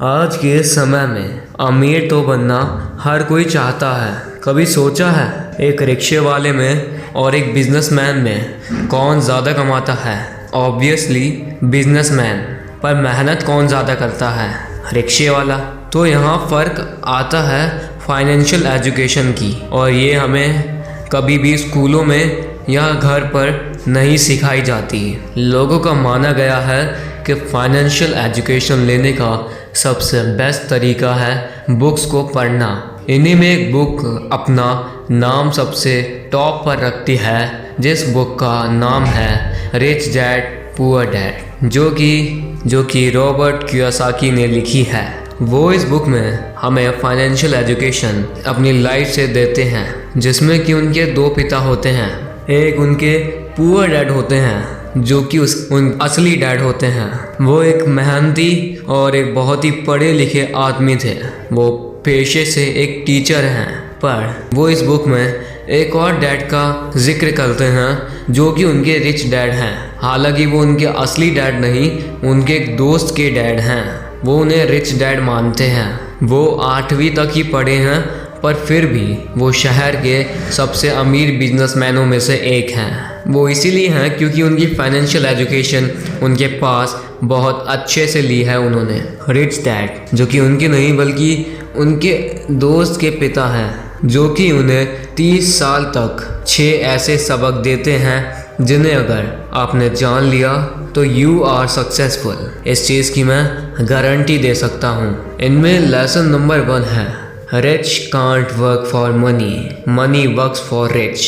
आज के समय में अमीर तो बनना हर कोई चाहता है। कभी सोचा है एक रिक्शे वाले में और एक बिजनेसमैन में कौन ज़्यादा कमाता है? Obviously businessman. पर मेहनत कौन ज़्यादा करता है? रिक्शे वाला। तो यहाँ फ़र्क आता है फाइनेंशियल एजुकेशन की, और ये हमें कभी भी स्कूलों में या घर पर नहीं सिखाई जाती। लोगों का माना गया है कि फाइनेंशियल एजुकेशन लेने का सबसे बेस्ट तरीका है बुक्स को पढ़ना। इन्हीं में एक बुक अपना नाम सबसे टॉप पर रखती है, जिस बुक का नाम है रिच डैड पुअर डैड, जो कि रॉबर्ट कियोसाकी ने लिखी है। वो इस बुक में हमें फाइनेंशियल एजुकेशन अपनी लाइफ से देते हैं, जिसमें कि उनके दो पिता होते हैं। एक उनके पुअर डैड होते हैं जो कि उन असली डैड होते हैं। वो एक मेहनती और एक बहुत ही पढ़े लिखे आदमी थे। वो पेशे से एक टीचर हैं, पर वो इस बुक में एक और डैड का जिक्र करते हैं जो कि उनके रिच डैड हैं। हालांकि वो उनके असली डैड नहीं, उनके एक दोस्त के डैड हैं। वो उन्हें रिच डैड मानते हैं। वो 8वीं तक ही पढ़े हैं, पर फिर भी वो शहर के सबसे अमीर बिजनेसमैनों में से एक हैं। वो इसीलिए हैं क्योंकि उनकी फाइनेंशियल एजुकेशन उनके पास बहुत अच्छे से ली है उन्होंने। रिच डैड जो कि उनके नहीं बल्कि उनके दोस्त के पिता हैं, जो कि उन्हें 30 साल तक 6 ऐसे सबक देते हैं जिन्हें अगर आपने जान लिया तो यू आर सक्सेसफुल। इस चीज़ की मैं गारंटी दे सकता हूँ। इनमें लेसन नंबर 1 है rich can't work for money, money works for rich.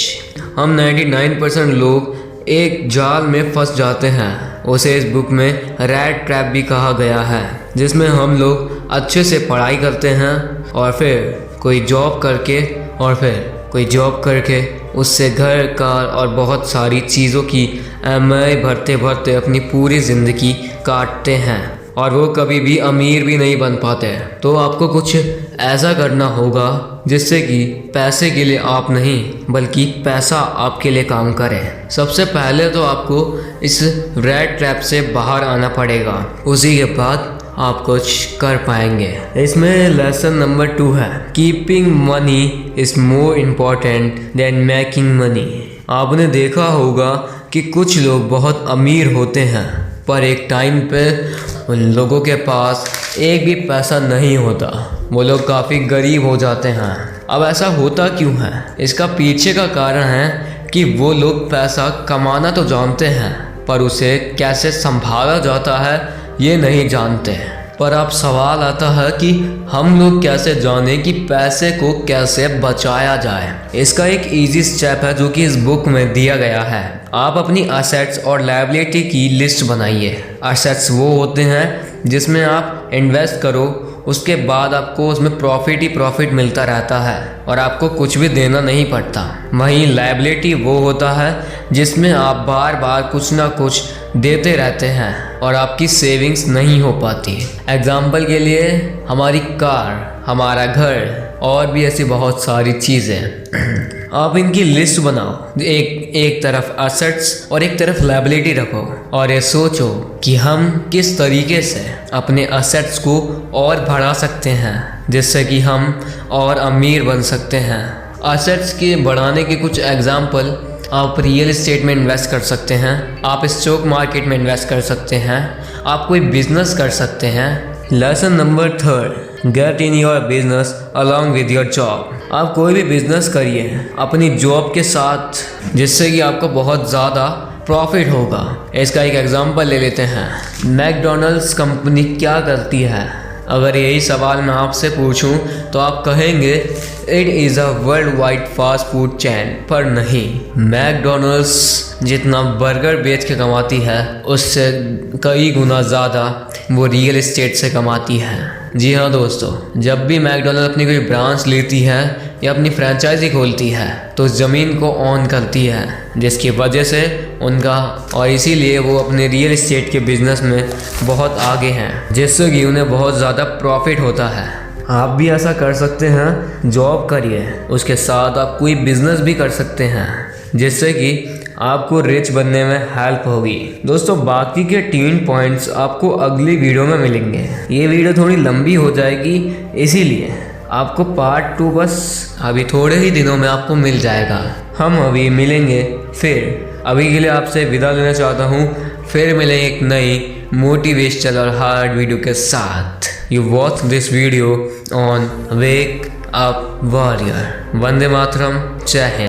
हम 99% लोग एक जाल में फंस जाते हैं। उसे इस बुक में रैट ट्रैप भी कहा गया है, जिसमें हम लोग अच्छे से पढ़ाई करते हैं और फिर कोई जॉब करके उससे घर कार और बहुत सारी चीज़ों की EMI भरते भरते अपनी पूरी ज़िंदगी काटते हैं, और वो कभी भी अमीर भी नहीं बन पाते। तो आपको कुछ ऐसा करना होगा जिससे कि पैसे के लिए आप नहीं बल्कि पैसा आपके लिए काम करे। सबसे पहले तो आपको इस रैट ट्रैप से बाहर आना पड़ेगा, उसी के बाद आप कुछ कर पाएंगे। इसमें लेसन नंबर 2 है keeping money is more important than making money. आपने देखा होगा कि कुछ लोग बहुत अमीर होते हैं, पर एक टाइम पे उन लोगों के पास एक भी पैसा नहीं होता। वो लोग काफ़ी गरीब हो जाते हैं। अब ऐसा होता क्यों है? इसका पीछे का कारण है कि वो लोग पैसा कमाना तो जानते हैं, पर उसे कैसे संभाला जाता है ये नहीं जानते। पर अब सवाल आता है कि हम लोग कैसे जानें कि पैसे को कैसे बचाया जाए। इसका एक इजी स्टेप है जो कि इस बुक में दिया गया है। आप अपनी असेट्स और लायबिलिटी की लिस्ट बनाइए। असेट्स वो होते हैं जिसमें आप इन्वेस्ट करो, उसके बाद आपको उसमें प्रॉफिट ही प्रॉफिट मिलता रहता है और आपको कुछ भी देना नहीं पड़ता। वहीं लायबिलिटी वो होता है जिसमें आप बार बार कुछ ना कुछ देते रहते हैं और आपकी सेविंग्स नहीं हो पाती। एग्जाम्पल के लिए हमारी कार, हमारा घर और भी ऐसी बहुत सारी चीज़ें। आप इनकी लिस्ट बनाओ, एक तरफ असेट्स और एक तरफ लायबिलिटी रखो, और ये सोचो कि हम किस तरीके से अपने असेट्स को और बढ़ा सकते हैं जिससे कि हम और अमीर बन सकते हैं। असेट्स के बढ़ाने के कुछ एग्जाम्पल, आप रियल एस्टेट में इन्वेस्ट कर सकते हैं, आप स्टॉक मार्केट में इन्वेस्ट कर सकते हैं, आप कोई बिजनेस कर सकते हैं। Lesson number 3 get in your business along with your job. आप कोई भी बिजनेस करिए अपनी जॉब के साथ, जिससे कि आपको बहुत ज़्यादा प्रॉफिट होगा। इसका एक एग्जांपल ले लेते हैं। मैकडॉनल्ड्स कंपनी क्या करती है? अगर यही सवाल मैं आपसे पूछूं तो आप कहेंगे it is a world wide fast food chain. पर नहीं, मैकडॉनल्ड्स जितना बर्गर बेच के कमाती है उससे कई गुना ज़्यादा वो रियल एस्टेट से कमाती है। जी हाँ दोस्तों, जब भी मैकडॉनल्ड अपनी कोई ब्रांच लेती है या अपनी फ्रेंचाइजी खोलती है तो ज़मीन को ऑन करती है, जिसकी वजह से उनका, और इसीलिए वो अपने रियल एस्टेट के बिज़नेस में बहुत आगे हैं, जिससे कि उन्हें बहुत ज़्यादा प्रॉफिट होता है। आप भी ऐसा कर सकते हैं, जॉब करिए, उसके साथ आप कोई बिज़नेस भी कर सकते हैं, जिससे कि आपको रिच बनने में हेल्प होगी। दोस्तों बाकी के 3 पॉइंट्स आपको अगली वीडियो में मिलेंगे। ये वीडियो थोड़ी लंबी हो जाएगी, इसीलिए आपको पार्ट 2 बस अभी थोड़े ही दिनों में आपको मिल जाएगा। हम अभी मिलेंगे फिर। अभी के लिए आपसे विदा लेना चाहता हूँ। फिर मिलेंगे एक नई मोटिवेशनल और हार्ड वीडियो के साथ। You watch this video on wake up warrior. Vande Mataram. Jai Hind.